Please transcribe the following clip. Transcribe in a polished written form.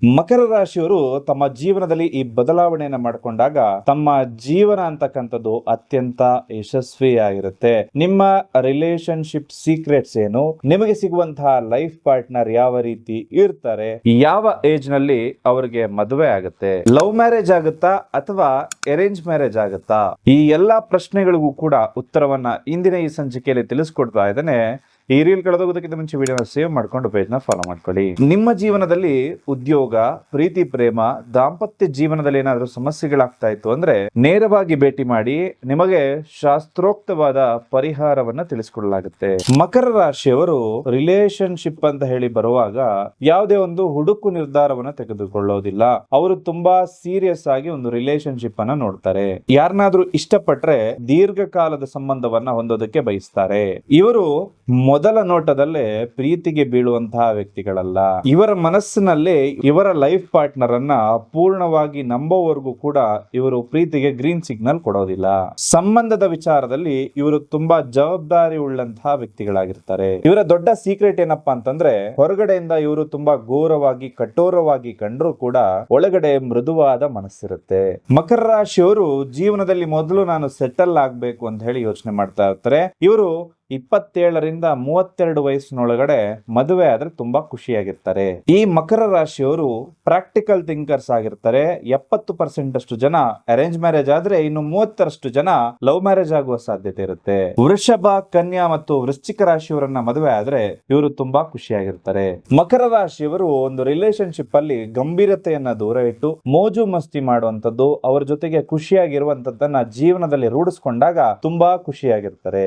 ಮಕರ ರಾಶಿಯವರು ತಮ್ಮ ಜೀವನದಲ್ಲಿ ಈ ಬದಲಾವಣೆಯನ್ನ ಮಾಡಿಕೊಂಡಾಗ ತಮ್ಮ ಜೀವನ ಅಂತಕ್ಕಂಥದ್ದು ಅತ್ಯಂತ ಯಶಸ್ವಿಯಾಗಿರುತ್ತೆ. ನಿಮ್ಮ ರಿಲೇಶನ್ಶಿಪ್ ಸೀಕ್ರೆಟ್ಸ್ ಏನು, ನಿಮಗೆ ಸಿಗುವಂತಹ ಲೈಫ್ ಪಾರ್ಟ್ನರ್ ಯಾವ ರೀತಿ ಇರ್ತಾರೆ, ಯಾವ ಏಜ್ ನಲ್ಲಿ ಅವರಿಗೆ ಮದುವೆ ಆಗುತ್ತೆ, ಲವ್ ಮ್ಯಾರೇಜ್ ಆಗುತ್ತಾ ಅಥವಾ ಅರೇಂಜ್ ಮ್ಯಾರೇಜ್ ಆಗುತ್ತಾ, ಈ ಎಲ್ಲಾ ಪ್ರಶ್ನೆಗಳಿಗೂ ಕೂಡ ಉತ್ತರವನ್ನ ಇಂದಿನ ಈ ಸಂಚಿಕೆಯಲ್ಲಿ ತಿಳಿಸ್ಕೊಡ್ತಾ ಇದ್ದೇನೆ. ಈ ರೀಲ್ ಕಳೆದೋಗೋದಕ್ಕಿಂತ ಮುಂಚೆ ವಿಡಿಯೋನ ಸೇವ್ ಮಾಡ್ಕೊಂಡು ಪೇಜ್ ನ ಫಾಲೋ ಮಾಡ್ಕೊಳ್ಳಿ. ನಿಮ್ಮ ಜೀವನದಲ್ಲಿ ಉದ್ಯೋಗ, ಪ್ರೀತಿ, ಪ್ರೇಮ, ದಾಂಪತ್ಯ ಜೀವನದಲ್ಲಿ ಏನಾದರೂ ಸಮಸ್ಯೆಗಳಾಗ್ತಾ ಇತ್ತು ಅಂದ್ರೆ ನೇರವಾಗಿ ಭೇಟಿ ಮಾಡಿ, ನಿಮಗೆ ಶಾಸ್ತ್ರೋಕ್ತವಾದ ಪರಿಹಾರವನ್ನ ತಿಳಿಸಿಕೊಡಲಾಗುತ್ತೆ. ಮಕರ ರಾಶಿಯವರು ರಿಲೇಶನ್ಶಿಪ್ ಅಂತ ಹೇಳಿ ಬರುವಾಗ ಯಾವುದೇ ಒಂದು ಹುಡುಕು ನಿರ್ಧಾರವನ್ನ ತೆಗೆದುಕೊಳ್ಳೋದಿಲ್ಲ. ಅವರು ತುಂಬಾ ಸೀರಿಯಸ್ ಆಗಿ ಒಂದು ರಿಲೇಶನ್ಶಿಪ್ ಅನ್ನ ನೋಡ್ತಾರೆ. ಯಾರನ್ನಾದ್ರೂ ಇಷ್ಟಪಟ್ರೆ ದೀರ್ಘಕಾಲದ ಸಂಬಂಧವನ್ನ ಹೊಂದೋದಕ್ಕೆ ಬಯಸ್ತಾರೆ. ಇವರು ಮೊದಲ ನೋಟದಲ್ಲೇ ಪ್ರೀತಿಗೆ ಬೀಳುವಂತಹ ವ್ಯಕ್ತಿಗಳಲ್ಲ. ಇವರ ಮನಸ್ಸಿನಲ್ಲಿ ಇವರ ಲೈಫ್ ಪಾರ್ಟ್ನರ್ ಅನ್ನ ಪೂರ್ಣವಾಗಿ ನಂಬೋವರೆಗೂ ಕೂಡ ಇವರು ಪ್ರೀತಿಗೆ ಗ್ರೀನ್ ಸಿಗ್ನಲ್ ಕೊಡೋದಿಲ್ಲ. ಸಂಬಂಧದ ವಿಚಾರದಲ್ಲಿ ಇವರು ತುಂಬಾ ಜವಾಬ್ದಾರಿ ಉಳ್ಳಂತಹ ವ್ಯಕ್ತಿಗಳಾಗಿರ್ತಾರೆ. ಇವರ ದೊಡ್ಡ ಸೀಕ್ರೆಟ್ ಏನಪ್ಪಾ ಅಂತಂದ್ರೆ, ಹೊರಗಡೆಯಿಂದ ಇವರು ತುಂಬಾ ಘೋರವಾಗಿ ಕಠೋರವಾಗಿ ಕಂಡ್ರೂ ಕೂಡ ಒಳಗಡೆ ಮೃದುವಾದ ಮನಸ್ಸಿರುತ್ತೆ. ಮಕರ ರಾಶಿಯವರು ಜೀವನದಲ್ಲಿ ಮೊದಲು ನಾನು ಸೆಟಲ್ ಆಗ್ಬೇಕು ಅಂತ ಹೇಳಿ ಯೋಚನೆ ಮಾಡ್ತಾ ಇರ್ತಾರೆ. ಇವರು 27ರಿಂದ 32 ವಯಸ್ಸಿನೊಳಗಡೆ ಮದುವೆ ಆದ್ರೆ ತುಂಬಾ ಖುಷಿಯಾಗಿರ್ತಾರೆ. ಈ ಮಕರ ರಾಶಿಯವರು ಪ್ರಾಕ್ಟಿಕಲ್ ಥಿಂಕರ್ಸ್ ಆಗಿರ್ತಾರೆ. 70% ಅಷ್ಟು ಜನ ಅರೇಂಜ್ ಮ್ಯಾರೇಜ್ ಆದ್ರೆ ಇನ್ನು 30ರಷ್ಟು ಜನ ಲವ್ ಮ್ಯಾರೇಜ್ ಆಗುವ ಸಾಧ್ಯತೆ ಇರುತ್ತೆ. ವೃಷಭ, ಕನ್ಯಾ ಮತ್ತು ವೃಶ್ಚಿಕ ರಾಶಿಯವರನ್ನ ಮದುವೆ ಆದ್ರೆ ಇವರು ತುಂಬಾ ಖುಷಿಯಾಗಿರ್ತಾರೆ. ಮಕರ ರಾಶಿಯವರು ಒಂದು ರಿಲೇಶನ್ಶಿಪ್ ಅಲ್ಲಿ ಗಂಭೀರತೆಯನ್ನ ದೂರ ಇಟ್ಟು ಮೋಜು ಮಸ್ತಿ ಮಾಡುವಂತದ್ದು, ಅವರ ಜೊತೆಗೆ ಖುಷಿಯಾಗಿರುವಂತದ್ದನ್ನ ಜೀವನದಲ್ಲಿ ರೂಢಿಸ್ಕೊಂಡಾಗ ತುಂಬಾ ಖುಷಿಯಾಗಿರ್ತಾರೆ.